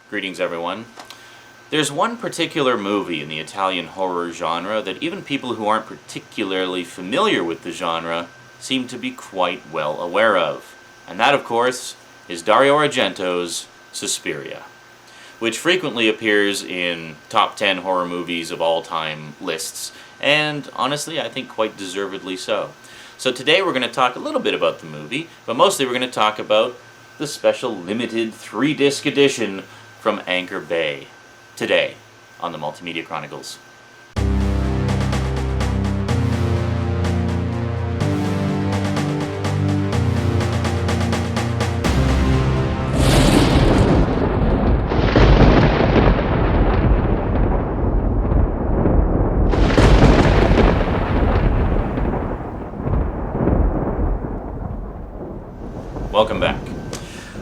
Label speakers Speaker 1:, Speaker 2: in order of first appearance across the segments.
Speaker 1: Greetings, everyone. There's one particular movie in the Italian horror genre that even people who aren't particularly familiar with the genre seem to be quite well aware of. And that, of course, is Dario Argento's Suspiria, which frequently appears in top 10 horror movies of all time lists, and honestly, I think quite deservedly so. So today we're going to talk a little bit about the movie, but mostly we're going to talk about the special limited 3-disc edition from Anchor Bay, today on the Multimedia Chronicles. Welcome back.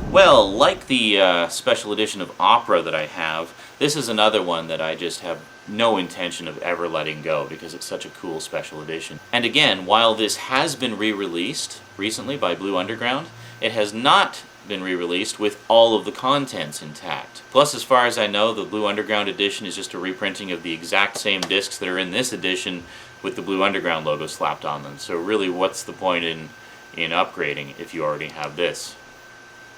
Speaker 1: Well, like the special edition of Opera that I have, this is another one that I just have no intention of ever letting go because it's such a cool special edition. And again, while this has been re-released recently by Blue Underground, it has not been re-released with all of the contents intact. Plus, as far as I know, the Blue Underground edition is just a reprinting of the exact same discs that are in this edition with the Blue Underground logo slapped on them. So really, what's the point in upgrading if you already have this?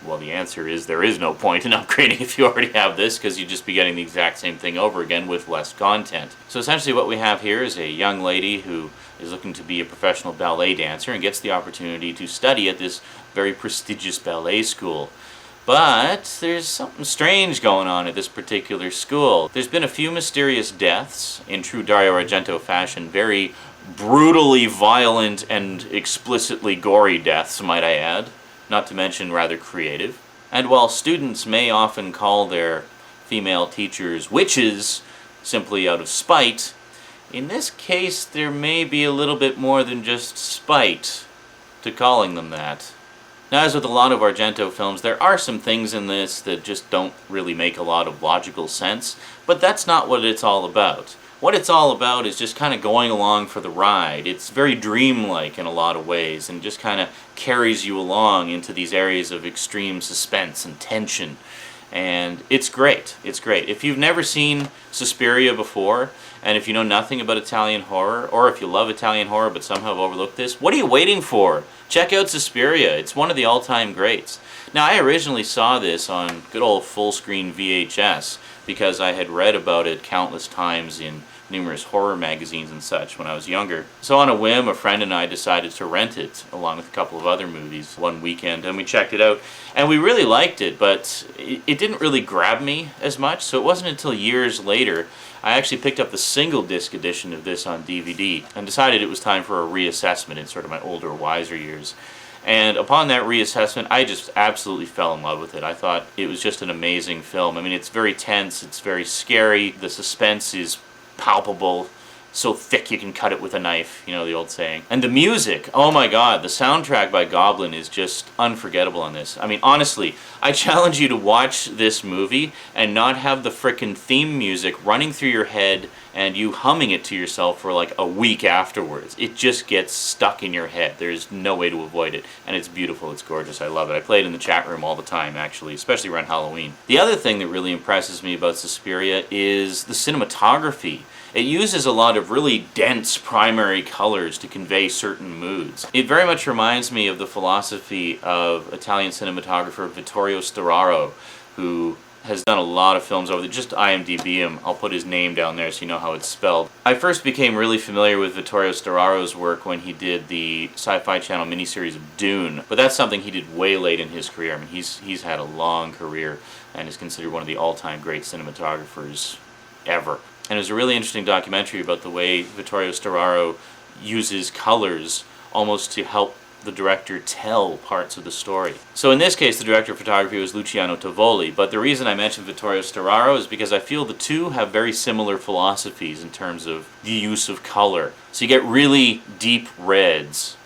Speaker 1: Well, the answer is there is no point in upgrading if you already have this, because you'd just be getting the exact same thing over again with less content. So essentially what we have here is a young lady who is looking to be a professional ballet dancer and gets the opportunity to study at this very prestigious ballet school. But there's something strange going on at this particular school. There's been a few mysterious deaths, in true Dario Argento fashion, very brutally violent and explicitly gory deaths, might I add. Not to mention rather creative. And while students may often call their female teachers witches simply out of spite, in this case there may be a little bit more than just spite to calling them that. Now, as with a lot of Argento films, there are some things in this that just don't really make a lot of logical sense, but that's not what it's all about. What it's all about is just kind of going along for the ride. It's very dreamlike in a lot of ways and just kind of carries you along into these areas of extreme suspense and tension. And it's great. It's great. If you've never seen Suspiria before, and if you know nothing about Italian horror, or if you love Italian horror but somehow have overlooked this, what are you waiting for? Check out Suspiria. It's one of the all-time greats. Now, I originally saw this on good old full-screen VHS because I had read about it countless times in numerous horror magazines and such when I was younger. So on a whim, a friend and I decided to rent it, along with a couple of other movies, one weekend, and we checked it out. And we really liked it, but it didn't really grab me as much, so it wasn't until years later I actually picked up the single-disc edition of this on DVD and decided it was time for a reassessment in sort of my older, wiser years. And upon that reassessment, I just absolutely fell in love with it. I thought it was just an amazing film. I mean, it's very tense, it's very scary, the suspense is palpable, so thick you can cut it with a knife, you know the old saying. And the music, oh my god, the soundtrack by Goblin is just unforgettable on this. I mean, honestly, I challenge you to watch this movie and not have the frickin' theme music running through your head and you humming it to yourself for like a week afterwards. It just gets stuck in your head. There's no way to avoid it. And it's beautiful, it's gorgeous, I love it. I play it in the chat room all the time, actually, especially around Halloween. The other thing that really impresses me about Suspiria is the cinematography. It uses a lot of really dense primary colors to convey certain moods. It very much reminds me of the philosophy of Italian cinematographer Vittorio Storaro, who has done a lot of films over there. Just IMDb him. I'll put his name down there so you know how it's spelled. I first became really familiar with Vittorio Storaro's work when he did the Sci-Fi Channel miniseries of Dune, but that's something he did way late in his career. I mean, he's had a long career and is considered one of the all-time great cinematographers ever. And it was a really interesting documentary about the way Vittorio Storaro uses colors almost to help the director tell parts of the story. So in this case, the director of photography was Luciano Tovoli, but the reason I mentioned Vittorio Storaro is because I feel the two have very similar philosophies in terms of the use of color. So you get really deep reds.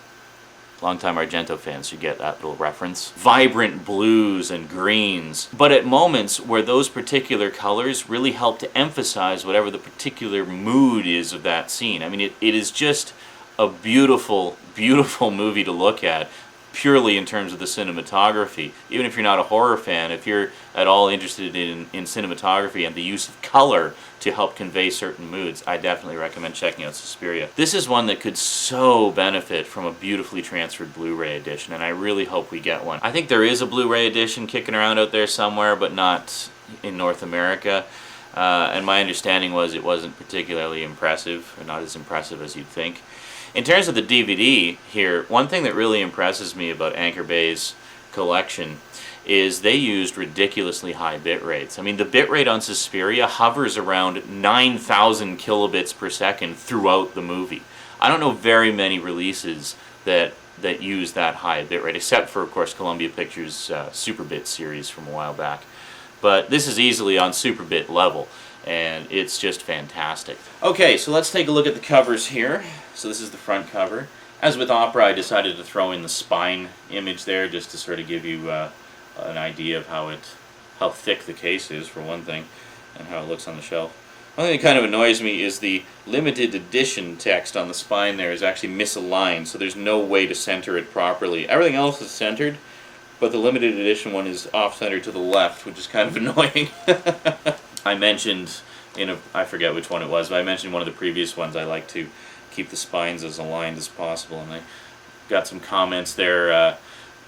Speaker 1: Longtime Argento fans, you get that little reference. Vibrant blues and greens, but at moments where those particular colors really help to emphasize whatever the particular mood is of that scene. I mean, it is just a beautiful, beautiful movie to look at. purely in terms of the cinematography. Even if you're not a horror fan, if you're at all interested in cinematography and the use of color to help convey certain moods, I definitely recommend checking out Suspiria. This is one that could so benefit from a beautifully transferred Blu-ray edition, and I really hope we get one. I think there is a Blu-ray edition kicking around out there somewhere, but not in North America. And my understanding was it wasn't particularly impressive, or not as impressive as you'd think. In terms of the DVD here, one thing that really impresses me about Anchor Bay's collection is they used ridiculously high bit rates. I mean, the bit rate on Suspiria hovers around 9,000 kilobits per second throughout the movie. I don't know very many releases that use that high bit rate, except for, of course, Columbia Pictures' Superbit series from a while back. But this is easily on Superbit level, and it's just fantastic. Okay, so let's take a look at the covers here. So this is the front cover. As with Opera, I decided to throw in the spine image there just to sort of give you an idea of how thick the case is, for one thing, and how it looks on the shelf. One thing that kind of annoys me is the limited edition text on the spine there is actually misaligned, so there's no way to center it properly. Everything else is centered, but the limited edition one is off-centered to the left, which is kind of annoying. I mentioned I forget which one it was, but I mentioned one of the previous ones I like to keep the spines as aligned as possible, and I got some comments there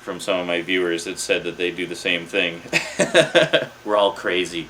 Speaker 1: from some of my viewers that said that they do the same thing. We're all crazy.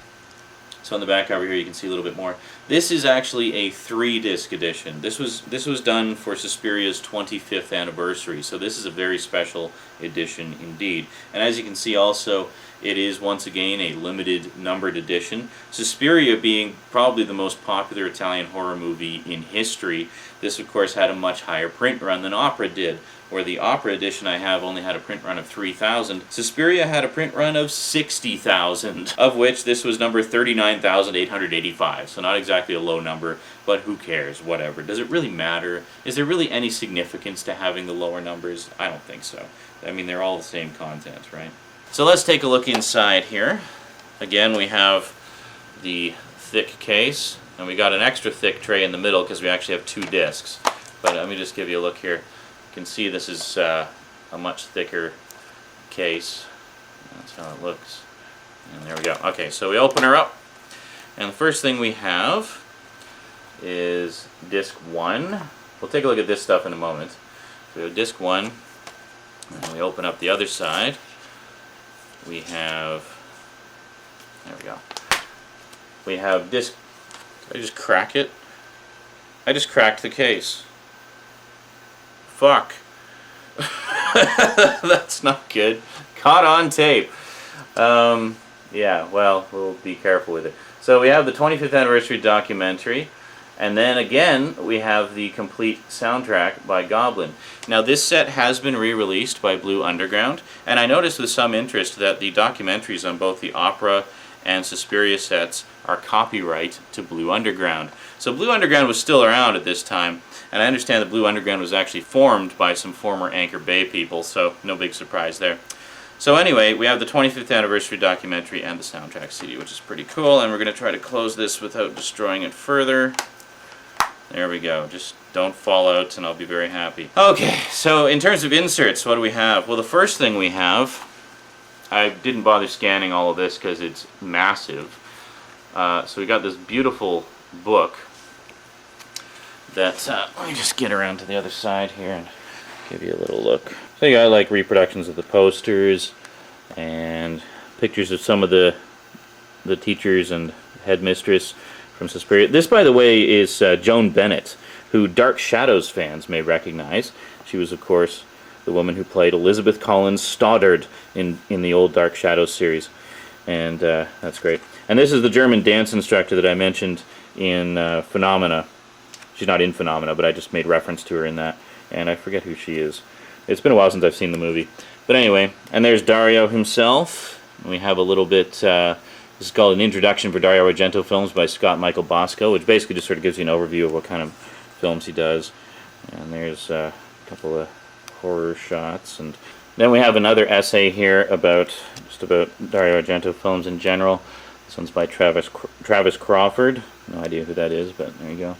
Speaker 1: So on the back cover here you can see a little bit more. This is actually a 3-disc edition. This was done for Suspiria's 25th anniversary, so this is a very special edition indeed. And as you can see also, it is once again a limited numbered edition. Suspiria being probably the most popular Italian horror movie in history, this of course had a much higher print run than Opera did. Where the Opera edition I have only had a print run of 3,000, Suspiria had a print run of 60,000, of which this was number 39,885. So not exactly a low number, but who cares, whatever. Does it really matter? Is there really any significance to having the lower numbers? I don't think so. I mean, they're all the same content, right? So let's take a look inside here. Again, we have the thick case, and we got an extra thick tray in the middle because we actually have 2 discs. But let me just give you a look here. You can see this is a much thicker case. That's how it looks. And there we go. Okay, so we open her up, and the first thing we have is disc 1. We'll take a look at this stuff in a moment. So we have disc 1, and we open up the other side. We have, there we go. We have disc, did I just crack it? I just cracked the case. Fuck. That's not good. Caught on tape. Yeah, well, we'll be careful with it. So we have the 25th anniversary documentary, and then again we have the complete soundtrack by Goblin. Now this set has been re-released by Blue Underground, and I noticed with some interest that the documentaries on both the Opera and Suspiria sets are copyright to Blue Underground. So Blue Underground was still around at this time, and I understand that Blue Underground was actually formed by some former Anchor Bay people, so no big surprise there. So anyway, we have the 25th anniversary documentary and the soundtrack CD, which is pretty cool, and we're going to try to close this without destroying it further. There we go. Just don't fall out and I'll be very happy. Okay, so in terms of inserts, what do we have? Well, the first thing we have, I didn't bother scanning all of this because it's massive. So we got this beautiful book that, let me just get around to the other side here and give you a little look. So you got like reproductions of the posters and pictures of some of the teachers and headmistress from Suspiria. This, by the way, is Joan Bennett, who Dark Shadows fans may recognize. She was, of course, the woman who played Elizabeth Collins Stoddard in the old Dark Shadows series. And that's great. And this is the German dance instructor that I mentioned in Phenomena. She's not in Phenomena, but I just made reference to her in that. And I forget who she is. It's been a while since I've seen the movie. But anyway, and there's Dario himself. We have a little bit, this is called An Introduction for Dario Argento Films by Scott Michael Bosco, which basically just sort of gives you an overview of what kind of films he does. And there's a couple of horror shots. And then we have another essay here about Dario Argento films in general. This one's by Travis Crawford. No idea who that is, but there you go.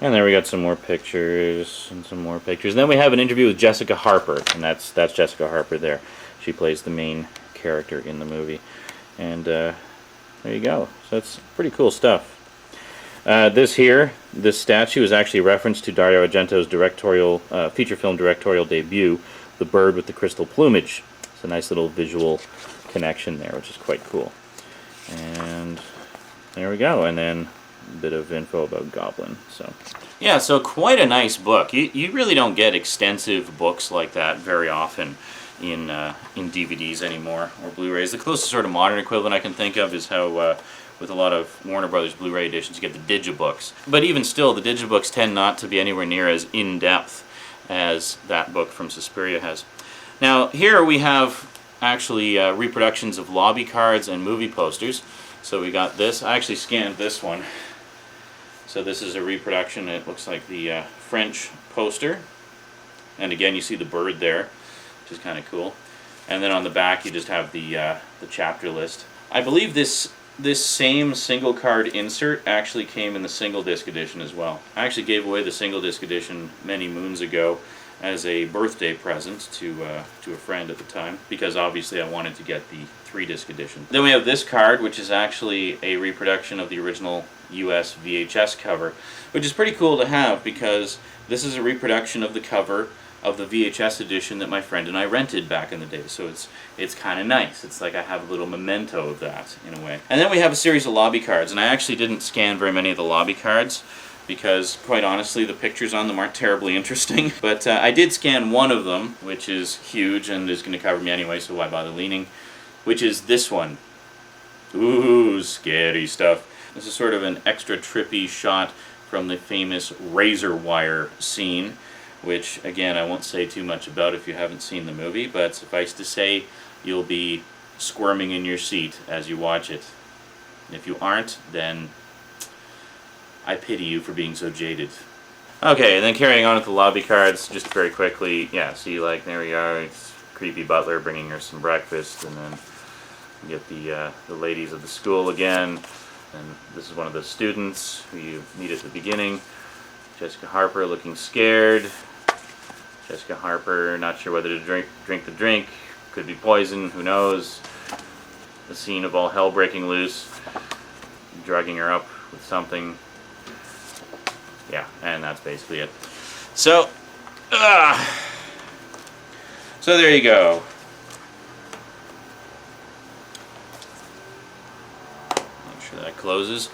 Speaker 1: And there we got some more pictures and some more pictures. And then we have an interview with Jessica Harper, and that's Jessica Harper there. She plays the main character in the movie. And there you go. So that's pretty cool stuff. This statue is actually a reference to Dario Argento's feature film directorial debut, The Bird with the Crystal Plumage. It's a nice little visual connection there, which is quite cool. And there we go. And then a bit of info about Goblin. So yeah, so quite a nice book. You really don't get extensive books like that very often in DVDs anymore, or Blu-rays. The closest sort of modern equivalent I can think of is how with a lot of Warner Brothers Blu-ray editions you get the digibooks. But even still, the digibooks tend not to be anywhere near as in-depth as that book from Suspiria has. Now here we have actually reproductions of lobby cards and movie posters. So we got this. I actually scanned this one. So this is a reproduction. It looks like the French poster. And again, you see the bird there, which is kind of cool. And then on the back, you just have the chapter list. I believe this same single card insert actually came in the single disc edition as well. I actually gave away the single disc edition many moons ago as a birthday present to a friend at the time, because obviously I wanted to get the 3-disc edition. Then we have this card, which is actually a reproduction of the original US VHS cover, which is pretty cool to have because this is a reproduction of the cover of the VHS edition that my friend and I rented back in the day. So it's kind of nice. It's like I have a little memento of that in a way. And then we have a series of lobby cards, and I actually didn't scan very many of the lobby cards because, quite honestly, the pictures on them aren't terribly interesting. But I did scan one of them, which is huge and is going to cover me anyway, so why bother leaning, which is this one. Ooh, scary stuff. This is sort of an extra trippy shot from the famous razor wire scene, which, again, I won't say too much about if you haven't seen the movie, but suffice to say, you'll be squirming in your seat as you watch it. And if you aren't, then I pity you for being so jaded. Okay, and then carrying on with the lobby cards, just very quickly, yeah, see, like, there we are, it's creepy butler bringing her some breakfast, and then you get the ladies of the school again, and this is one of the students who you meet at the beginning. Jessica Harper looking scared. Jessica Harper not sure whether to drink the drink. Could be poison, who knows. The scene of all hell breaking loose. Drugging her up with something. Yeah, and that's basically it. So there you go. Make sure that closes.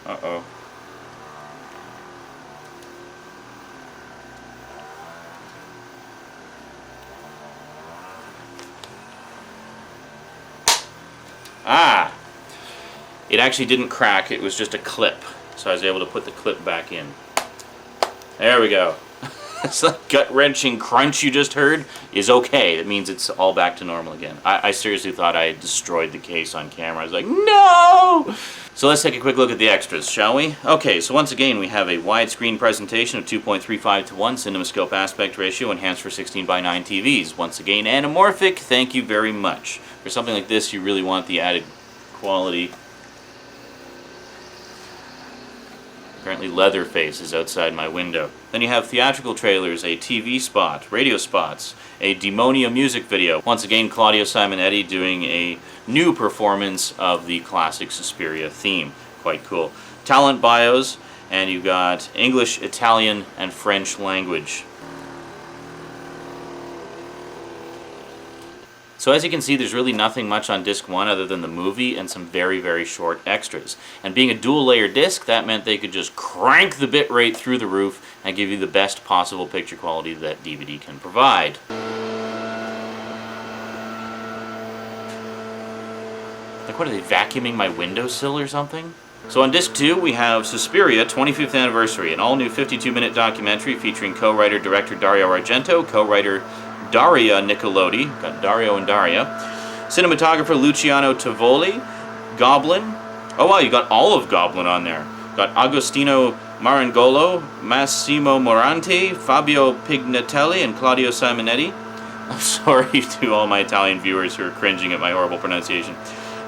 Speaker 1: Uh-oh. Ah! It actually didn't crack, it was just a clip. So I was able to put the clip back in. There we go. It's that gut-wrenching crunch you just heard is okay. It means it's all back to normal again. I seriously thought I had destroyed the case on camera. I was like, no! So let's take a quick look at the extras, shall we? Okay, so once again we have a widescreen presentation of 2.35 to 1 CinemaScope aspect ratio enhanced for 16:9 TVs. Once again, anamorphic, thank you very much. For something like this, you really want the added quality. Apparently Leatherface is outside my window. Then you have theatrical trailers, a TV spot, radio spots, a Demonia music video. Once again, Claudio Simonetti doing a new performance of the classic Suspiria theme. Quite cool. Talent bios, and you've got English, Italian, and French language. So as you can see, there's really nothing much on disc 1 other than the movie and some very, very short extras. And being a dual-layer disc, that meant they could just crank the bit rate through the roof and give you the best possible picture quality that DVD can provide. Like, what are they, vacuuming my windowsill or something? So on disc 2, we have Suspiria 25th Anniversary, an all-new 52-minute documentary featuring co-writer-director Dario Argento, co-writer Daria Nicolodi, got Dario and Daria, cinematographer Luciano Tovoli, Goblin, oh wow, you got all of Goblin on there, got Agostino Marangolo, Massimo Moranti, Fabio Pignatelli, and Claudio Simonetti. I'm sorry to all my Italian viewers who are cringing at my horrible pronunciation.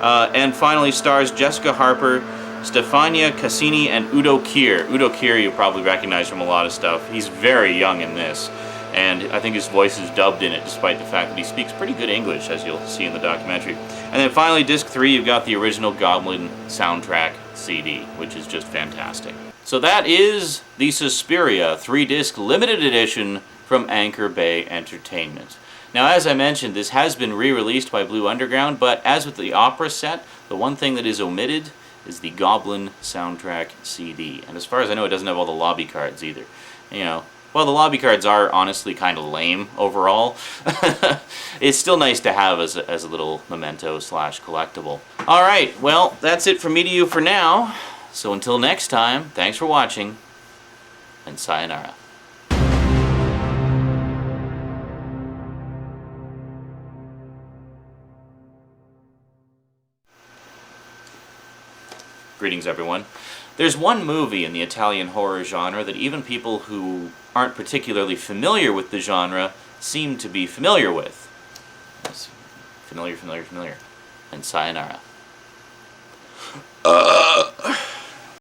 Speaker 1: And finally stars Jessica Harper, Stefania Cassini and Udo Kier. Udo Kier you probably recognize from a lot of stuff. He's very young in this, and I think his voice is dubbed in it despite the fact that he speaks pretty good English, as you'll see in the documentary. And then finally, disc 3, you've got the original Goblin soundtrack CD, which is just fantastic. So that is the Suspiria 3-disc limited edition from Anchor Bay Entertainment. Now, as I mentioned, this has been re-released by Blue Underground, but as with the opera set, the one thing that is omitted is the Goblin soundtrack CD. And as far as I know, it doesn't have all the lobby cards either. You know, well, the lobby cards are honestly kind of lame overall. It's still nice to have as a little memento / collectible. Alright, well, that's it from me to you for now. So until next time, thanks for watching, and sayonara. Greetings, everyone. There's one movie in the Italian horror genre that even people who aren't particularly familiar with the genre seem to be familiar with. Yes. Familiar, and sayonara.